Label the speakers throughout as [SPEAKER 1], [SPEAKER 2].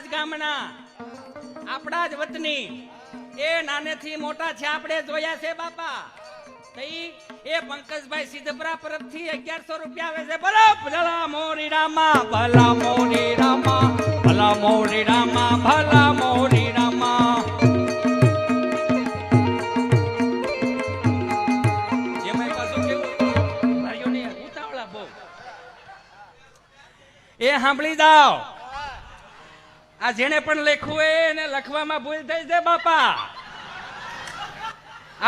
[SPEAKER 1] જ ગામના, આપણા જ વતની, એ નાનેથી મોટા છે આપણે જોયા છે બાપા. એ પંકજભાઈ સિદ્ધપરા પરથી 1100 રૂપિયા આવે છે. બોલો ભલા મોરી રામા, ભલા મોરી રામા, ભલા મોરી રામા, ભલા મોરી રામા. એમાં પાછું કેવું ભાઈઓને ઉતાવળા બહુ. એ સાંભળી જાઓ, આ જેને પણ લખ્યું હોય એને લખવામાં ભૂલ થઈ છે બાપા.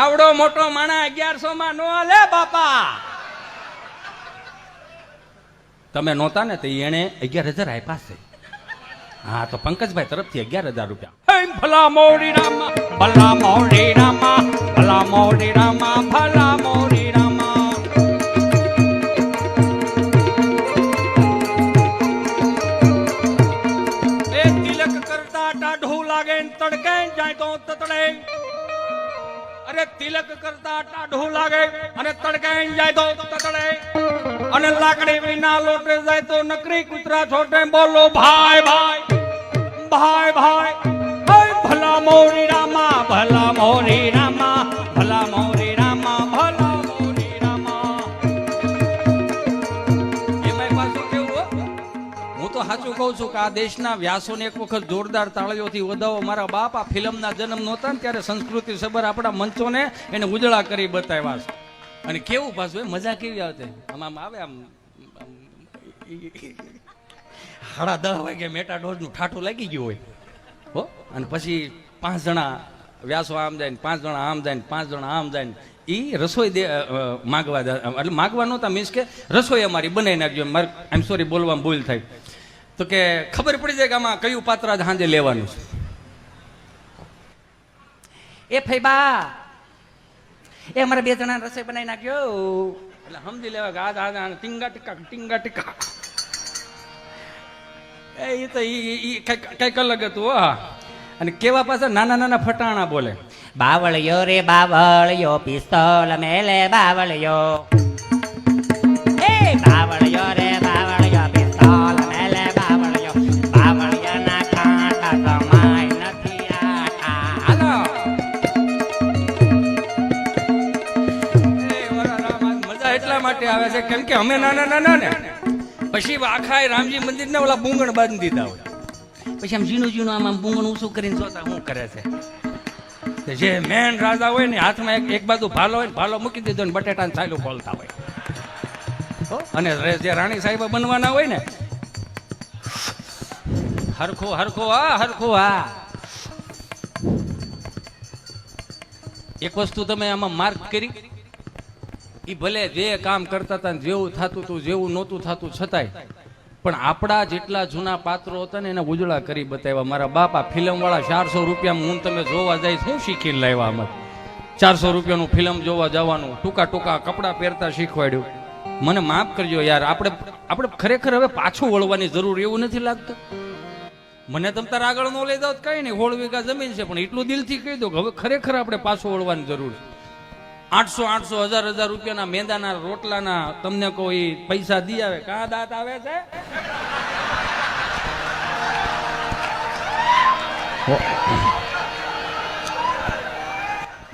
[SPEAKER 1] આવડો મોટો માણા 1100 માં નો હાલે બાપા. તમે નહોતા ને તો એને 11,000 આપ્યા છે. હા તો પંકજભાઈ તરફથી 11,000 રૂપિયા. ભલા મોરી રામા, ભલા મોરી રામા, ભલા મોરી રામા, ભલા મોરી રામા. એ તિલક કરતા ટાઢું લાગે તડકે જાય તો તતડે. અરે તિલક કરતા ટાઢું લાગે અને તડકાઈ જાય તો તતડે, અને લાકડી વિના લોટે જાય તો નકરી કૂતરા છોટે. બોલો ભાઈ ભાઈ, ભાઈ ભાઈ. ભલા મોરી રામા, ભલા મોરી રામા, ભલા મોરી રામા, ભલા મોરી રામા. એમાં પાછું કેવું, હું તો સાચું કહું છું કે આ દેશના વ્યાસોને એક વખત જોરદાર તાળીઓથી વધાવો. મારા બાપ આ ફિલ્મના જન્મ નહોતા ને ત્યારે સંસ્કૃતિ સબર આપણા મંચોને એને ઉજળા કરી બતાવ્યા છે. અને કેવું પાછું મજા કેવી આવતી, આમ આવે આમ 10:30 વાગે મેટાડોરનું ઠાઠું લાગી ગયું હોય હો. અને પછી 5 જણા વ્યાસો આમ જાય ને 5 જણા આમ જાય ને 5 જણા આમ જાય ને એ રસોઈ માગવા, એટલે માગવા નહોતા, મીન્સ કે રસોઈ અમારી બનાવી નાખજો. મારે આઈ સોરી બોલવામાં ભૂલ થાય તો કે ખબર પડી જાય કે આમાં કયું પાત્ર સાંજે લેવાનું છે. એ ફઈબા, એ અમારે 2 જણા રસોઈ બનાવી નાખ્યો, એટલે સમજી લેવા કે આ ટીંગા ટીકા ટીંગા ટીકા. એ તો કઈક અલગ હતું. હા, અને કેવા પાછા નાના નાના ફટાણા બોલે.
[SPEAKER 2] બાવળિયો રે બાવળિયો, પિસ્તોલ મેલે બાવળિયો. એ બાવળિયો રે બાવળિયો, પિસ્તોલ મેલે બાવળિયો. બાવળિયાના કાંટા સમાય નથી આટા.
[SPEAKER 1] હાલો મજા એટલા માટે આવે છે કેમ કે અમે નાના નાના ને પછી આખા રામજી મંદિર ને ઓલા બુંગણ બાંધી દીધા હોય. પછી આમ ઝીણું ઝીણું આમ બુંગણ ઊંચું કરીને જોતા શું કરે છે. જે મેન રાજા હોય ને હાથમાં એક બાજુ ભાલો હોય ને ભાલો મૂકી દીધો ને બટેટા ને સાયલું ખોલતા હોય. અને જે રાણી સાહેબ બનવાના હોય ને હરખો હરખો હા હરખો હા. એક વસ્તુ તમે આમાં માર્ક કરી, એ ભલે જે કામ કરતા હતા જેવું થતું હતું જેવું નહોતું થતું છતાંય પણ આપણા જેટલા જૂના પાત્રો હતા ને એને ઉજળા કરી બતાવ્યા. મારા બાપા ફિલ્મ વાળા 400 રૂપિયામાં હું તમે જોવા જાય શું શીખીને લાવ્યા. આમાં 400 રૂપિયાનું ફિલ્મ જોવા જવાનું, ટૂંકા ટૂંકા કપડાં પહેરતા શીખવાડ્યું. મને માફ કરજો યાર, આપણે ખરેખર હવે પાછું વળવાની જરૂર એવું નથી લાગતું. મને તમ તાર આગળ નો લઈ જાવ કઈ નહીં, 16 વીઘા જમીન છે, પણ એટલું દિલથી કહી દો કે હવે ખરેખર આપણે પાછું વળવાની જરૂર છે. 800 1000 રૂપિયાના મેંદાના રોટલાના તમને કોઈ પૈસા દી આવે કા દાંત આવે છે.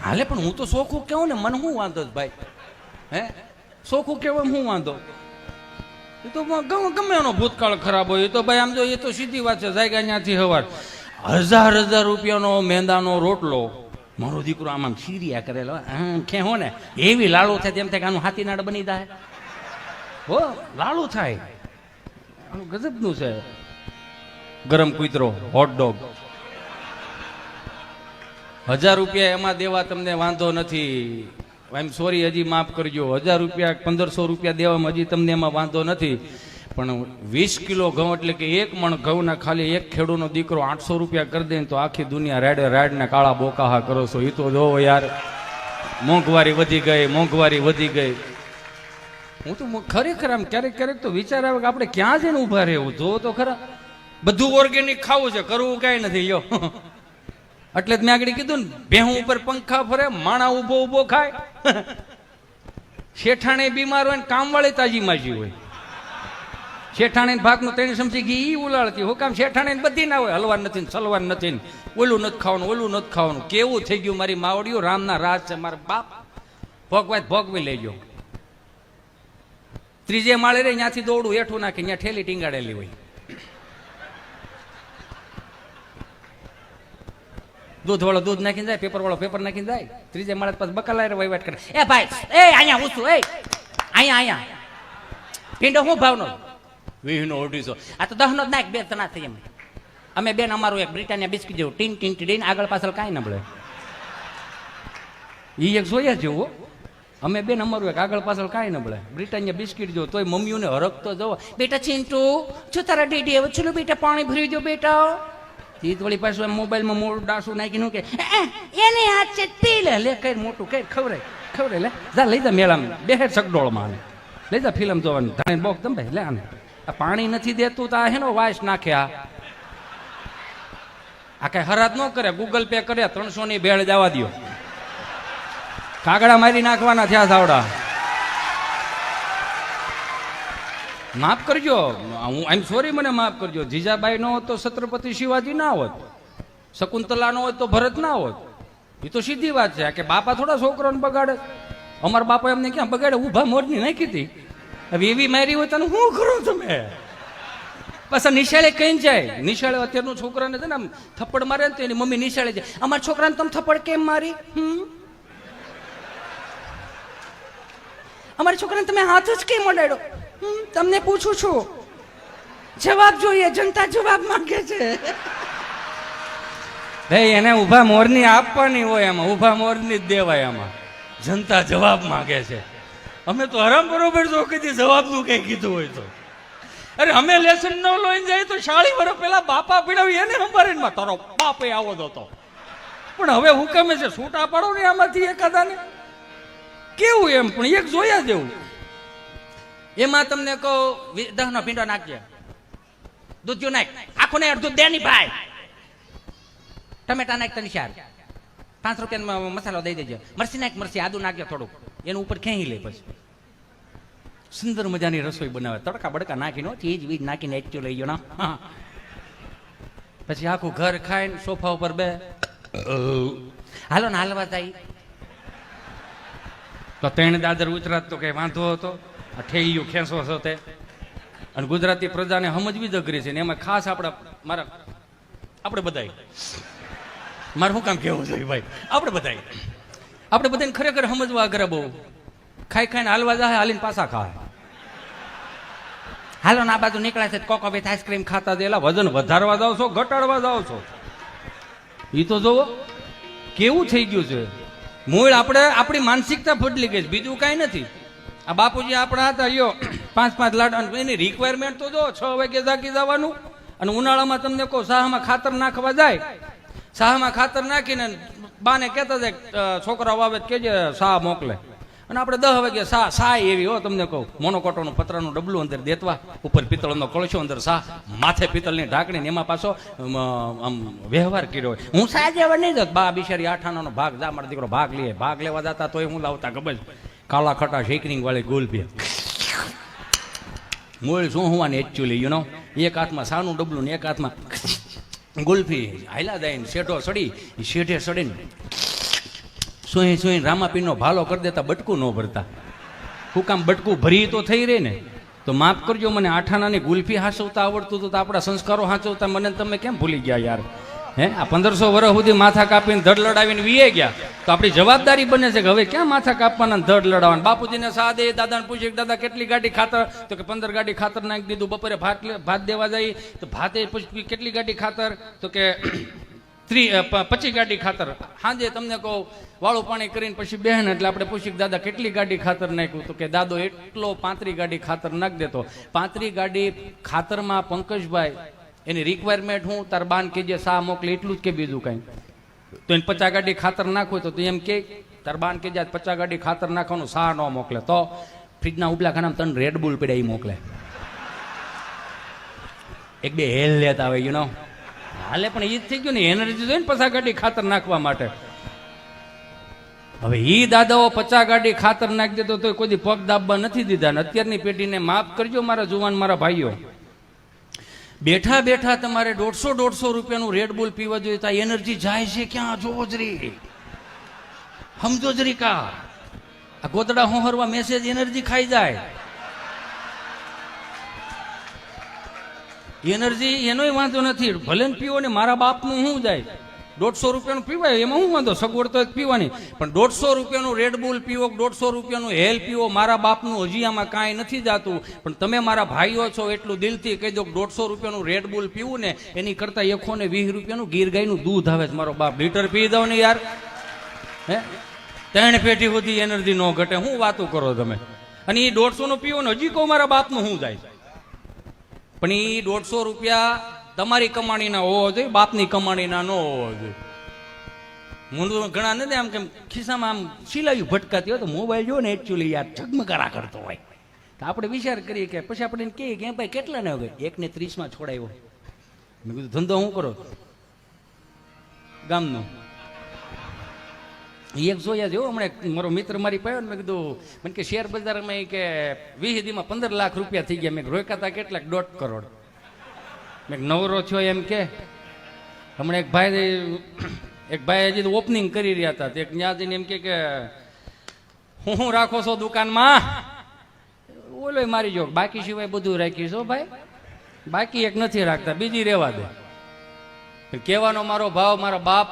[SPEAKER 1] હાલે પણ હું તો સોખું કેવું ને, મને શું વાંધો ભાઈ, હે સોખું કેવું શું વાંધો. એ તો ગમે એનો ભૂતકાળ ખરાબ હોય એ તો ભાઈ આમ જો એ તો સીધી વાત છે. જાયગા ત્યાંથી હવાર 1000 રૂપિયાનો મેંદાનો રોટલો, મારો દીકરો આમ ખીરિયા કરેલો ખેહો ને એવી લાડુ થાય તેમ થાય કે આનું હાથીનાડ બની જાય હો. લાડુ થાય આનું ગજબનું છે. ગરમ કૂતરો હોટડોગ 1000 રૂપિયા એમાં દેવા તમને વાંધો નથી. આઈ સોરી, હજી માફ કરજો. 1000 રૂપિયા 1500 રૂપિયા દેવામાં હજી તમને એમાં વાંધો નથી. પણ 20 કિલો ઘઉં એટલે કે 1 મણ ઘઉંના ખાલી એક ખેડૂનો દીકરો 800 રૂપિયા કરી દે તો આખી દુનિયા રેડે રેડ ને કાળા બોકાહા કરો છો. એ તો જોવો યાર, મોંઘવારી વધી ગઈ, મોંઘવારી વધી ગઈ. હું તો ખરેખર આમ ક્યારેક ક્યારેક તો વિચાર આવે કે આપણે ક્યાં જઈને ઉભા રહેવું. જો તો ખરા, બધું ઓર્ગેનિક ખાવું છે, કરવું કઈ નથી લ્યો. એટલે જ મેં આગળ કીધું ને, ભેહું ઉપર પંખા ફરે, માણા ઉભો ઉભો ખાય, શેઠાણે બીમાર હોય ને કામવાળી તાજી માજી હોય. શેઠાણી ભાગનું 3 ચમચી ઘી ઈ ઉલાળતી. હું કામ શેઠાણી બધી ના હોય, હલવા નથી ને સલવાર નથી ને ઓલું નથી ખાવાનું ઓલું નથી ખાવાનું. કેવું થઈ ગયું મારી માવડીઓ, રામના રાજ છે. મારા બાપ ભોગવાય ભોગવી લેજો. ત્રીજે માળે રે ત્યાંથી દોડું હેઠું નાખી ત્યાં ઠેલી ટીંગાડેલી હોય. દૂધ વાળો દૂધ નાખીને જાય, પેપર વાળો પેપર નાખીને જાય. ત્રીજે માળે પછી બકલાય વહીવટ કરે. એ ભાઈ એ અહીંયા ઉસું, એ અહીંયા પીંડો શું ભાવનો? 20 આ તો 10 નો જ નાખ, 2 તણા થઈ એમ. અમે બેન અમારું એક બ્રિટાનિયા બિસ્કિટ જેવું ટીન ટીન ટીન, આગળ પાછળ કાંઈ ન મળે. ઈ એક જોયા જેવું. અમે બેન અમારું એક આગળ પાછળ કાંઈ ન મળે. બ્રિટાનિયા બિસ્કિટ જો તોય મમ્મીઓને હરકતો જવો. બેટા ચિંટુ જો તારા ડીડી હવે ચલો બેટા પાણી ભરી દો બેટા. ઈ વળી પાછું એમ મોબાઈલમાં મોડું ડાસું નાખીને કે એને હાથ છે પી લે કઈ મોટું કઈ ખવરે લે જા લઈ જા મેળામાં બેહે ચકડોળમાં લઈ જા ફિલ્મ જોવાની. ધાણી બોક તમે લે આને આ પાણી નથી દેતું તો આ હેનો વાસ નાખે. આ કઈ હરાત ન કરે, ગૂગલ પે કરે 300 ની ભેળ જવા દો. કાગડા મારી નાખવાના થયા સાવડા. માફ કરજો, હું આઈ એમ સોરી, મને માફ કરજો. જીજાબાઈ નો હોત તો છત્રપતિ શિવાજી ના હોત, શકુંતલા નો હોત તો ભરત ના હોત. એ તો સીધી વાત છે કે બાપા થોડા છોકરાને બગાડે. અમારા બાપા એમને ક્યાં બગાડે, ઊભા મોરની નાખી હતી. હવે એવી મારી હોય તને શું કરો તમે? બસ આ નિશાળે કઈ જાય. નિશાળે અત્યારનું છોકરાને છે ને આમ થપ્પડ મારે ને તો એની મમ્મી નિશાળે જાય, અમારા છોકરાને તમે થપ્પડ કેમ મારી? અમારા છોકરાને તમે હાથ જ કેમ અડાડ્યો? તમને પૂછું છું, જવાબ જોઈએ, જનતા જવાબ માંગે છે. ભાઈ એને ઊભા મોરની આપવાની હોય, એમાં ઊભા મોરની જ દેવાય. એમાં જનતા જવાબ માંગે છે. અમે તો હરામ બરોબર જો કીધી જવાબનું કઈ કીધું હોય તો. અરે અમે લેસન ન લઈને જાય તો 40 વર્ષ પહેલા બાપા પીડાવી એને સંભાળીને તારો બાપે આવો જ હતો. પણ હવે હુકમે છે છૂટા પાડો ને આમાંથી એકાદાને. કેવું એમ પણ એક જોયા જેવું. એમાં તમને કહો 10 નો પીંડો નાખજે, દૂધ જો નાખ, આખું ને અડધું દે ની ભાઈ. ટમેટા નાખ તને 5 રૂપિયાનો મસાલો દઈ દેજે, મરસી નાખ, મરસી આદુ નાખજે થોડુંક, એનું ઉપર ખેંચી લે. પછી સુંદર મજાની રસોઈ બનાવે, તડકા બડકા નાખીને ચીજ વીજ નાખીને એચું લઈ ગયો ના. પછી આખું ઘર ખાઈને સોફા ઉપર બે હાલો ને હાલવા જાય તો 3 દાદર ઉતરાત તો કઈ વાંધો હતો. આ ઠેઈયું ખેંચો છો તે. અને ગુજરાતી પ્રજાને સમજવી જ અઘરી છે ને એમાં ખાસ આપણે બધાય, મારે શું કામ કેવું જોઈએ ભાઈ, આપણે બધાને ખરેખર સમજવા અઘરા બહુ. ખાઈને હાલવા જાય, હાલીને પાછા ખાય. હાલો ને આ બાજુ નીકળ્યા છે કોકો વિથ આઈસ્ક્રીમ ખાતા દેલા. વજન વધારવા જાવ છો ઘટાડવા જાવ છો? એ તો જોવો કેવું થઈ ગયું છે. મૂળ આપણી માનસિકતા બદલી ગઈ છે, બીજું કાંઈ નથી. આ બાપુજી આપણા હતા, યો 5 લાડ, એની રિક્વાયરમેન્ટ તો જો 6 વાગે જાગી જવાનું. અને ઉનાળામાં તમને કહો શાહમાં ખાતર નાખવા જાય, શાહમાં ખાતર નાખીને બાને કહેતા જાય છોકરાઓ આવે કેજે શાહ મોકલે. અને આપણે 10 વાગે શાહ એવી હો તમને કહું, મોનોકોટોનું પતરાનું ડબલું અંદર દેતવા, ઉપર પિત્તળનો કળશો, અંદર શાહ, માથે પિત્તળની ઢાંકણી, એમાં પાછો આમ વ્યવહાર કર્યો હોય. હું સાજે હવે નહીં જતો, બા બિચારી 8 આનાનો ભાગ જા, મારો દીકરો ભાગ લેવા જતા તોય હું લાવતા ખબર કાલા ખટા શેકરિંગ વાળી ગુલફી. મૂળ શું હોવાની એકચ્યુઅલી યુ નો, એક હાથમાં સાનું ડબલું ને એક હાથમાં ગુલ્ફી. હાયલા જાય ને શેઠો સડી, શેઠે સડીને સુઈ રામાપીરનો ભાલો કરી દેતા, બટકું ન ભરતા. હું કામ બટકું ભરી તો થઈ રહે ને. તો માફ કરજો, મને 8 આનાની ગુલ્ફી હાંચવતા આવડતું હતું તો આપણા સંસ્કારો હાંચવતા મને તમે કેમ ભૂલી ગયા યાર? હે આ 1500 વર્ષ સુધી માથા કાપીને ધડ લડાવીને વીએ ગયા તો આપણી જવાબદારી બને છે કે હવે ક્યાં માથા કાપવાના ધડ લડાવવાના. બાપુજીને સાદે દાદાને પૂછ્યું દાદા કેટલી ગાડી ખાતર, તો કે 15 ગાડી ખાતર નાખી દીધું. બપોરે ભાત દેવા જાય તો ભાતે પૂછ્યું કેટલી ગાડી ખાતર, તો કે 25 ગાડી ખાતર. સાંજે તમને કહો વાળું પાણી કરીને પછી બહેન એટલે આપણે પૂછ્યું દાદા કેટલી ગાડી ખાતર નાખ્યું, તો કે દાદો એટલો 35 ગાડી ખાતર નાખી દેતો. 35 ગાડી ખાતરમાં પંકજભાઈ એની રિક્વાયરમેન્ટ હું તાર બાન કેજે શાહ મોકલે એટલું જ કે બીજું કઈ. તો એને 50 ગાડી ખાતર નાખવું તો એમ કે તાર બાન કેજે 50 ગાડી ખાતર નાખવાનું, શાહ ન મોકલે તો ફ્રીજના ઉપલા ખાનામાં 3 રેડબુલ પડ્યા એ મોકલે. 1-2 હેલ લેતા હોય યુ નો હાલે, પણ એ જ થઈ ગયું ને એનર્જી જોઈએ ને 50 ગાડી ખાતર નાખવા માટે. હવે ઈ દાદાઓ 50 ગાડી ખાતર નાખી દેતો તો કોઈ દી પગ દાબવા નથી દીધા ને અત્યારની પેઢીને માફ કરજો મારા જુવાન મારા ભાઈઓ. બેઠા બેઠા તમારે 150 રૂપિયાનું રેડબુલ પીવા જોઈએ તો એનર્જી જાય છે ક્યાં જોવો જ રી, સમજો જ રી કા. આ ગોદડા હોહરવા મેસેજ એનર્જી ખાઈ જાય. એનર્જી એનોય વાંધો નથી, ભલે ને પીવો ને મારા બાપનું શું જાય. 150 રૂપિયાનું પીવાય એમાં શું વાંધો, સગવડ તો પીવાની. પણ 150 રૂપિયાનું રેડબુલ પીવો, 150 રૂપિયાનું હેલ પીવો, મારા બાપનું હજી આમાં કાંઈ નથી જાતું. પણ તમે મારા ભાઈઓ છો એટલું દિલથી કહી દો 150 રૂપિયાનું રેડબુલ પીવું ને એની કરતા 120 રૂપિયાનું ગીર ગાયનું દૂધ આવે છે મારો બાપ, લીટર પી દો ને યાર. હે 3 પેટી સુધી એનર્જી ન ઘટે, શું વાતું કરો તમે. અને એ 150 પીવો ને હજી કહું મારા બાપનું શું જાય. પણ એ 150 રૂપિયા તમારી કમાણીના હોવો જોઈએ, બાપની કમાણીના ન હોવો જોઈએ. હું ઘણા નથી આમ કેમ ખિસ્સામાં આમ સિલાયું ભટકાતી હોય તો મોબાઈલ જો ને એકચ્યુઅલી યાર ઝગમગારા કરતો હોય તો આપણે વિચાર કરીએ કે પછી આપણે એને કહીએ કે ભાઈ કેટલા ને હવે 1:30 છોડાયો. મેં કીધું ધંધો શું કરો ગામનો? એક જોયા જેવો હમણાં મારો મિત્ર મારી પાયો ને મેં કીધું મને કે શેર બજારમાં કે 20 દીમાં 15 લાખ રૂપિયા થઈ ગયા. મેં રોકાતા કેટલાક 1.5 કરોડ. મેં નવરો થયો એમ કે હમણાં એક ભાઈ હજી ઓપનિંગ કરી રહ્યા હતા તે ત્યાં જઈને એમ કે હું રાખો છો દુકાનમાં? ઓલો મારી જો બાકી સિવાય બધું રાખીશ હો ભાઈ, બાકી એક નથી રાખતા, બીજી રહેવા દે. કહેવાનો મારો ભાવ, મારા બાપ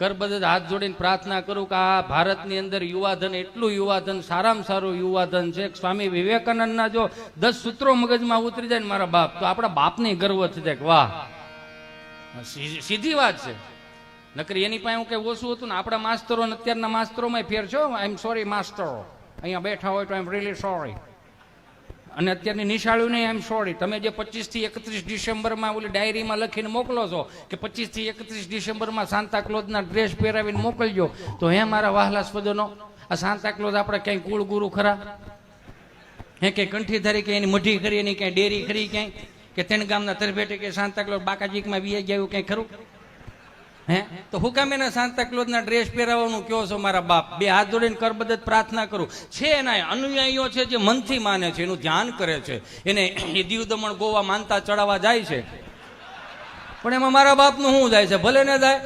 [SPEAKER 1] કરબદ્ધ હાથ જોડીને પ્રાર્થના કરું કે આ ભારતની અંદર યુવાધન એટલું યુવાધન, સારામાં સારું યુવાધન છે. સ્વામી વિવેકાનંદના જો 10 સૂત્રો મગજમાં ઉતરી જાય ને મારા બાપ, તો આપણા બાપને ગર્વ થઈ જાય કે વાહ, સીધી વાત છે. નકરી એની પાસે હું કઈ ઓછું હતું ને આપણા માસ્તરો ને અત્યારના માસ્તરોમાં ફેર છો. આઈ એમ સોરી માસ્તરો, અહીંયા બેઠા હોય તો આઈ એમ રિયલી સોરી. અને અત્યારની નિશાળ્યું નહીં, આઈ એમ સોરી. તમે જે 25 થી 31 ડિસેમ્બરમાં ઓલી ડાયરીમાં લખીને મોકલો છો કે 25 થી 31 ડિસેમ્બરમાં સાન્તા ક્લોઝના ડ્રેસ પહેરાવીને મોકલજો, તો હે મારા વહાલા સ્વજનો, આ સાન્તા ક્લોઝ આપણે ક્યાંય કુળ ગુરુ ખરા? હે કે કંઠી ધરી કે એની મઢી કરી, એની ક્યાંય ડેરી ખરી ક્યાંય? કે તેણ ગામના તરભેટે કે સાન્તા ક્લોઝ બાકાજીકમાં વી ગયા એવું ક્યાંય ખરું? હે તો હું કામ એના સાન્તા ક્લોઝના ડ્રેસ પહેરાવવાનું કયો છો મારા બાપ? બે હાથ જોડીને કરબદ્ધ પ્રાર્થના કરું. છે એના અનુયાયીઓ છે જે મનથી માને છે, એનું ધ્યાન કરે છે, એને એ દીવ દમણ ગોવા માનતા ચડાવવા જાય છે. પણ એમાં મારા બાપનું શું જાય છે? ભલે ને જાય,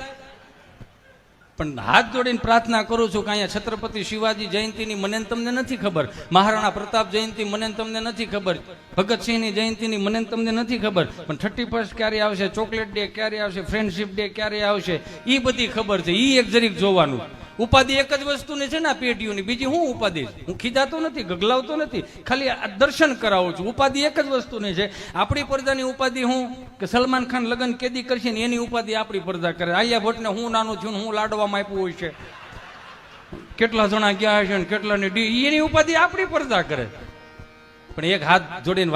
[SPEAKER 1] પણ હાથ જોડીને પ્રાર્થના કરું છું કે અહીંયા છત્રપતિ શિવાજી જયંતિની મને તમને નથી ખબર, મહારાણા પ્રતાપ જયંતિ મને તમને નથી ખબર, ભગતસિંહની જયંતિની મને તમને નથી ખબર, પણ 31 ક્યારે આવશે, ચોકલેટ ડે ક્યારે આવશે, ફ્રેન્ડશિપ ડે ક્યારે આવશે, એ બધી ખબર છે. એ એક જરીક જોવાનું. ઉપાધિ એક જ વસ્તુની છે ને આ પેઢીઓની, બીજી હું ઉપાધિ? હું ખીજાતો નથી, ગગલાવતો નથી, ખાલી આ દર્શન કરાવું છું. ઉપાધિ એક જ વસ્તુની છે. આપણી પ્રજાની ઉપાધિ હું કે સલમાન ખાન લગ્ન કેદી કરશે ને એની ઉપાધિ આપણી પ્રજા કરે. આલિયા ભટ્ટને હું નાનું છું હું લાડવામાં આપ્યું હોય છે, કેટલા જણા ગયા હશે ને કેટલાની ડી, એની ઉપાધિ આપણી પ્રજા કરે. પણ એક હાથ જોડીને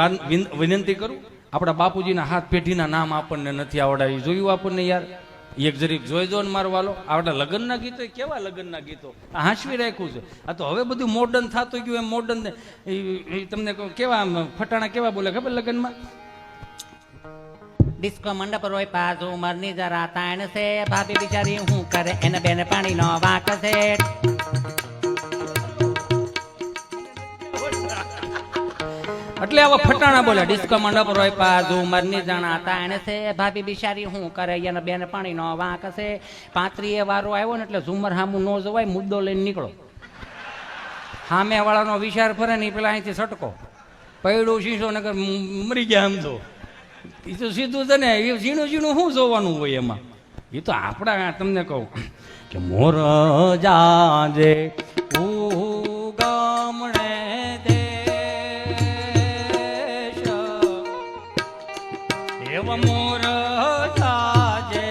[SPEAKER 1] વિનંતી કરું, આપણા બાપુજીના હાથ પેઢીના નામ આપણને નથી આવડાવી, જોયું આપણને યાર? એક જરીક જોઈ દો ને મારો વાલો. આપણા લગ્નના ગીતો કેવા લગ્નના ગીતો હાંસવી રાખ્યું છે. આ તો હવે બધું મોડર્ન થતું ગયું. એમ મોડર્ન તમને કેવા ફટાણા કેવા બોલે ખબર લગ્નમાં?
[SPEAKER 2] ડિસ્કો મંડપ રોય પાસ ઉમરની જરા તાણ છે, ભાભી બિચારી હું કરે એને બેન પાણી નો વાંક છે.
[SPEAKER 1] એટલે આવા ફટાણા બોલે.
[SPEAKER 2] ડિસ્કો મંડપ રોય પાસ ઉમરની જણા તાણ છે, ભાભી બિચારી હું કરે એને બેન પાણી નો વાંક છે. 35 વારો આવ્યો ને એટલે ઝુમર હામું ન જવાય, મુદ્દો લઈને નીકળો. સામે વાળાનો વિચાર ફરે ને પેલા અહીંથી સટકો પૈડું શીશો નગર મરી ગયા સમજો. એ તો સીધું છે ને, એ ઝીણું ઝીણું શું જોવાનું હોય એમાં? એ તો આપણા તમને કહું કે મોર જાજે ગામડે દેશ એવ મોર જાજે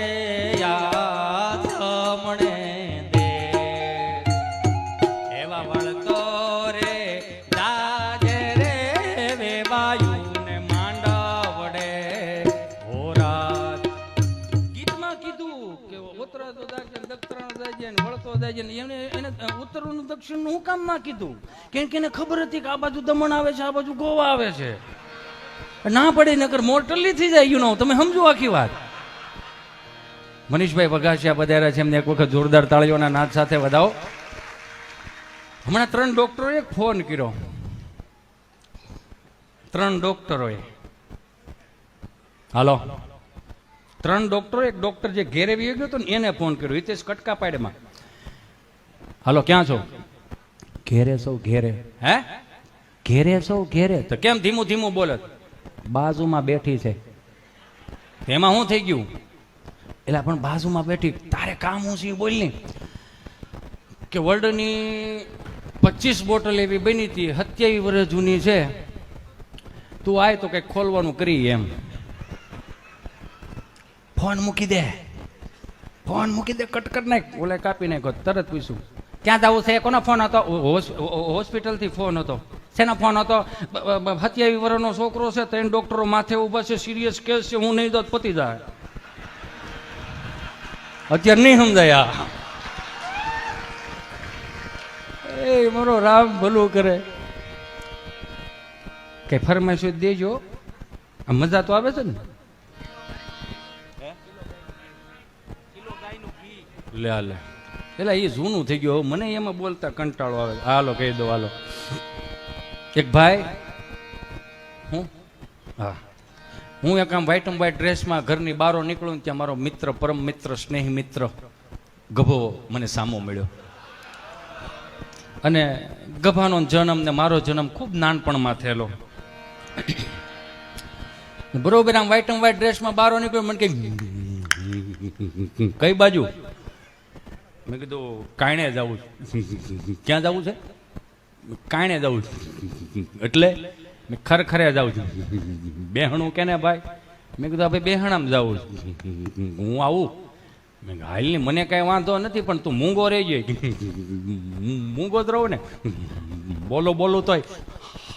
[SPEAKER 2] યામણે દે એવા વળતો રે જાજે રે વેવાયુ ઉત્તરનું દક્ષિણનું હું કામ ના કીધું? કેમ કે એને ખબર હતી કે આ બાજુ દમણ આવે છે, આ બાજુ ગોવા આવે છે. ના પડે નકર મોર્ટલી થઈ જાય. યુ નો, તમે સમજો આખી વાત. મનીષભાઈ વઘાસિયા પધાર્યા છે, એમને એક વખત જોરદાર તાળીઓના નાદ સાથે વધાવો.
[SPEAKER 1] હમણાં 3 ડોક્ટરોએ ફોન કર્યો, 3 ડોક્ટરોએ. હાલો, 3 ડોક્ટરો, એક ડોક્ટર જે ઘેરે વી ગયો હતો ને એને ફોન કર્યો, હિતેશ કટકા પાડેમાં. હાલો, ક્યાં છો? ઘેરે સૌ ઘેરે. હે? ઘેરે સૌ ઘેરે. તો કેમ ધીમું ધીમું બોલે? બાજુમાં બેઠી છે. એમાં શું થઈ ગયું? એટલે પણ બાજુમાં બેઠી, તારે કામ હું છે બોલ ને. કે વર્લ્ડની 25 બોટલ એવી બની હતી, 27 વર્ષ જૂની છે, તું આય તો કઈક ખોલવાનું કરી એમ. ફોન મૂકી દે, ફોન મૂકી દે, કટ કર નાખ. ઓલે કાપી નાખ્યો. તરત પૂછ્યું ક્યાં જવું છે? કોનો ફોન હતો? હોસ્પિટલ થી ફોન હતો. શેનો ફોન હતો? 27 વર્ષનો છોકરો છે, 3 ડોક્ટરો માથે ઉભા છે, સિરિયસ કેસ છે, હું નહીં દો પતી જાય. અત્યારે નહીં સમજાય. એ મારો રામ ભલું કરે. કઈ ફરમાઈશ દેજો, આ મજા તો આવે છે ને. લે લે, એટલે એ જૂનું થઈ ગયું, મને એમાં બોલતા કંટાળો આવે. હાલો કહી દો. હાલો, એક ભાઈ, હું એક આમ વ્હાઈટ એન્ડ વ્હાઈટ ડ્રેસમાં ઘરની બહાર નીકળું, ત્યાં મારો મિત્ર, પરમ મિત્ર, સ્નેહી મિત્ર ગભો મને સામો મળ્યો. અને ગભાનો જન્મ ને મારો જન્મ ખૂબ નાનપણમાં થયેલો. બરોબર આમ વ્હાઈટ એન્ડ વ્હાઈટ ડ્રેસમાં બહાર નીકળ્યો, મને કઈ બાજુ? મેં કીધું કાયણે જવું. ક્યાં જવું છે? કાયણે જવું. એટલે મેં ખરખરે જાઉં છું. બેહણું કે ને ભાઈ? મેં કીધું ભાઈ બેહણામાં જાઉં છું. હું આવું? મેં હાલ ની, મને કઈ વાંધો નથી, પણ તું મૂંગો રહી જાય. મૂંગો જ રહું ને, બોલો બોલું તોય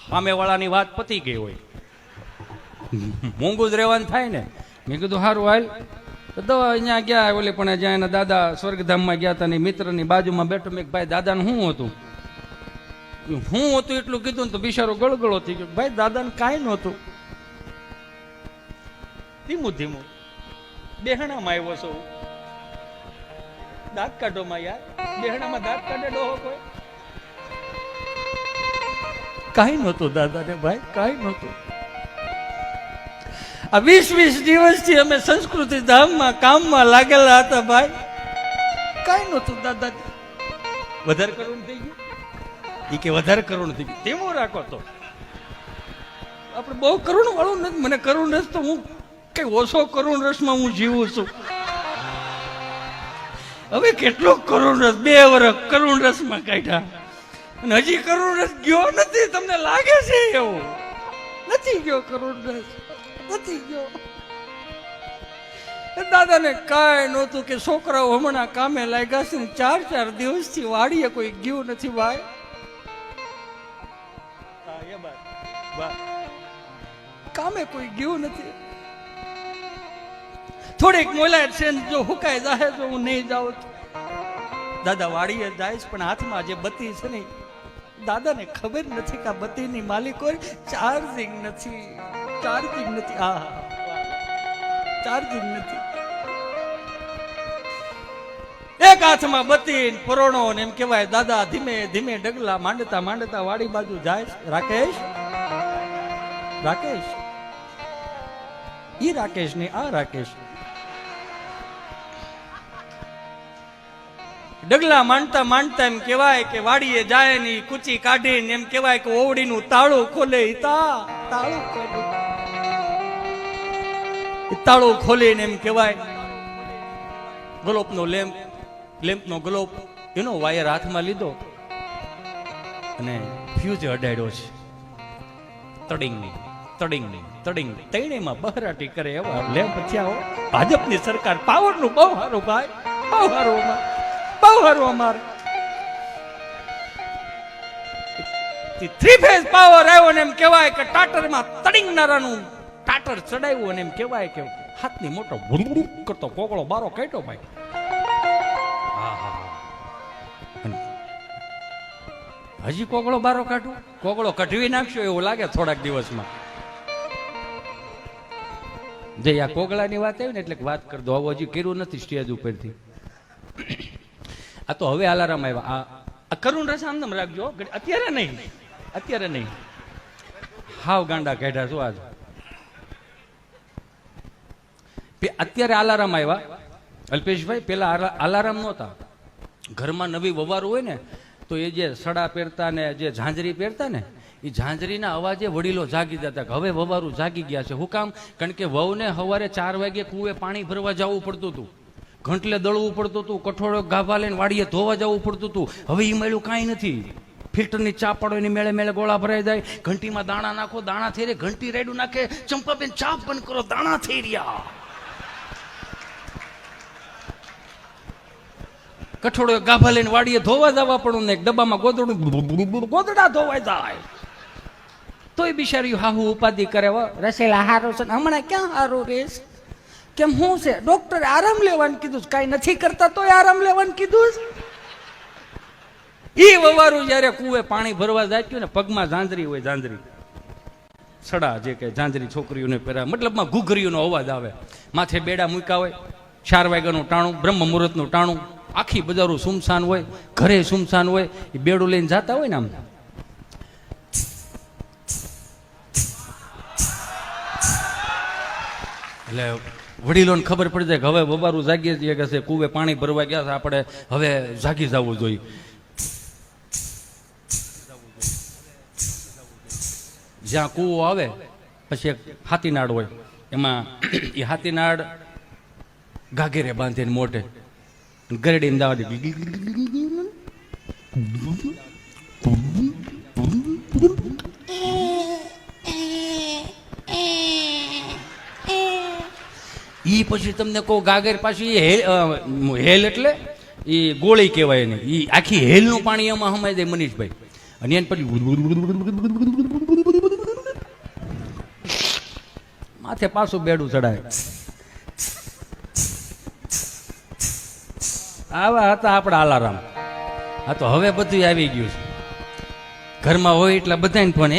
[SPEAKER 1] સામે વાળાની વાત પતી ગઈ હોય, મૂંગું જ રહેવાનું થાય ને. મેં કીધું સારું હાલ. તો અહીંયા ગયા, ઓલે પણ જ્યાં એના દાદા સ્વર્ગધામમાં ગયા હતા, ને મિત્રની બાજુમાં બેઠો. મેં ભાઈ દાદાને શું હતું? હું હતું એટલું કીધું ને તો બિચારો ગળગળો થઈ ગયો. ભાઈ દાદાને કાંઈ નહોતું. ધીમું ધીમું બેહણામાં આવ્યો છો, દાંત કાઢો માં યાર. બેહણામાં દાંત કાઢે ડોહો કોઈ? કાંઈ નહોતું દાદાને ભાઈ, કાંઈ નહોતું. આ 20 દિવસથી અમે સંસ્કૃતિ ધામમાં કામમાં લાગેલા હતા ભાઈ, કાંઈ નહોતું દાદા. વધારે કરુણ થઈ ગયું. એ કે વધારે કરુણ થઈ ગયું. તેમ રાખો તો આપણે બહુ કરુણ વાળું નથી. મને કરુણ રસ તો હું કઈ ઓછો કરુણ રસમાં હું જીવું છું. હવે કેટલો કરુણ રસ, 2 વર્ષ કરુણ રસમાં કાઢ્યા, અને હજી કરુણ રસ ગયો નથી. તમને લાગે છે એવું? નથી ગયો કરુણ રસ, નથી ગયો. દાદાને કાંઈ નહોતું કે છોકરાઓ હમણાં કામે લાગ્યા છે, 4 દિવસથી વાડીએ કોઈ ગયું નથી ભાઈ. કામે કોઈ ગયું નથી. થોડીક મોલાયત છે, જો હુકાઈ જાય તો હું નહીં જાઉં. દાદા વાડીએ જાય પણ હાથમાં જે બત્તી છે ને, દાદાને ખબર નથી કે આ બત્તીની માલિક હોય. ચાર્જિંગ નથી, ચાર્જિંગ નથી. હા, ચાર્જિંગ નથી. એક હાથમાં બત્તી પરોણો ને એમ કેવાય. દાદા ધીમે ધીમે ડગલા માંડતા માંડતા વાડી બાજુ જાય. રાકેશ, રાકેશ, ઈ રાકેશ ને આ રાકેશ. ડગલા માંડતા માંડતા એમ કેવાય કે વાડીએ જાય ને કુચી કાઢીને એમ કેવાય કે ઓવડીનું તાળું ખોલે. તાળું ખોલે, તાળું ખોલીને એમ કેવાય ગ્લોબનો લેમ્પનો ગ્લોબ એનો વાયર હાથમાં લીધો અને ફ્યુઝ અડાડ્યો છે. તડિંગની તડિંગની તડિંગની તૈણેમાં બહરાટી કરે એવા લેમ્પ થયા. ભાજપની સરકાર પાવરનું બહુ સારું ભાઈ, બહુ સારું, બહુ સારું. અમારે 3 ફેઝ પાવર આવ્યો ને એમ કેવાય કે ટાટરમાં તડિંગનારાનું ટાટર ચડાવ્યું અને એમ કેવાય કે હાથની મોટો ભૂંડું કરતો કોકળો બારો કાઢ્યો ભાઈ. હજી કોકળો બારો કાઢું? કોકળો કઢવી નાખશો એવું લાગે થોડાક દિવસમાં. જે આ કોગળાની વાત આવી ને એટલે વાત કરી દો. હજી કર્યું નથી સ્ટેજ ઉપરથી. આ તો હવે અલાર્મ આવ્યા. આ કરુણ રસ આમ રાખજો, અત્યારે નહીં, અત્યારે નહીં. હાવ ગાંડા કાઢ્યા શું આજ. અત્યારે અલાર્મ આવ્યા અલ્પેશભાઈ, પેલા અલાર્મ નહોતા. ઘરમાં નવી વવારું હોય ને તો એ જે સડા પહેરતા ને જે ઝાંઝરી પહેરતા ને એ ઝાંઝરીના અવાજે વડીલો જાગી જતા. હવે વવારું જાગી ગયા છે. શું કામ? કારણ કે વહુને સવારે 4 વાગે કુએ પાણી ભરવા જવું પડતું હતું, ઘંટલે દળવું પડતું હતું, કઠોળો ગાભા લઈને વાડીએ ધોવા જવું પડતું હતું. હવે એ મળ્યું કાંઈ નથી. ફિલ્ટરની ચા પાડો એની મેળે મેળે ગોળા ભરાઈ જાય, ઘંટીમાં દાણા નાખો, દાણા થઈ રહ્યા, ઘંટી રેડું નાખે, ચંપાબેન ચા બંધ કરો, દાણા થઈ રહ્યા. કઠોળો ગાભા લઈને વાડીએ ધોવા જવા પડું ને ડબ્બામાં ગોદડા ધોવાઈ જાય. તોય બિચારી હાહુ ઉપાધિ કરે.
[SPEAKER 2] રસેલા હારું છે ને હમણાં ક્યાં હારું રેસ? કેમ શું છે? ડોક્ટરે આરામ લેવાનું કીધું, કાંઈ નથી કરતા તોય આરામ લેવાનું કીધું.
[SPEAKER 1] એ વવારું જયારે કુએ પાણી ભરવા જાય ને પગમાં ઝાંઝરી હોય, ઝાંઝરી સડા જે કે ઝાંઝરી છોકરીઓને પહેરા, મતલબમાં ઘૂઘરીઓનો અવાજ આવે. માથે બેડા મૂક્યા હોય, 4 વાગ્યાનું ટાણું, બ્રહ્મ મુહૂર્તનું ટાણું, આખી બજારું સુમસાન હોય, ઘરે સુમસાન હોય. એ બેડું લઈને જતા હોય ને આમ, એટલે વડીલોને ખબર પડી જાય કે હવે બબારું જાગીએ છીએ કે છે, કુવે પાણી ભરવા ગયા છે, આપણે હવે જાગી જવું જોઈએ. જ્યાં કૂવો આવે પછી એક હાથીનાળ હોય, એમાં એ હાથીનાળ ગાગેરે બાંધીને મોઢે ગરડીને દાવા દે. ઈ પછી તમને કહું ગાગર પાછી હેલ એટલે એ ગોળી કહેવાય ને, એ આખી હેલનું પાણી એમાં હમાઈ જાય મનીષભાઈ. અને એને પછી માથે પાછું બેડું ચડાય. આવા હતા આપણા અલાર્મ. હા તો હવે બધું આવી ગયું છે. ઘરમાં હોય એટલે બધાને ફોન,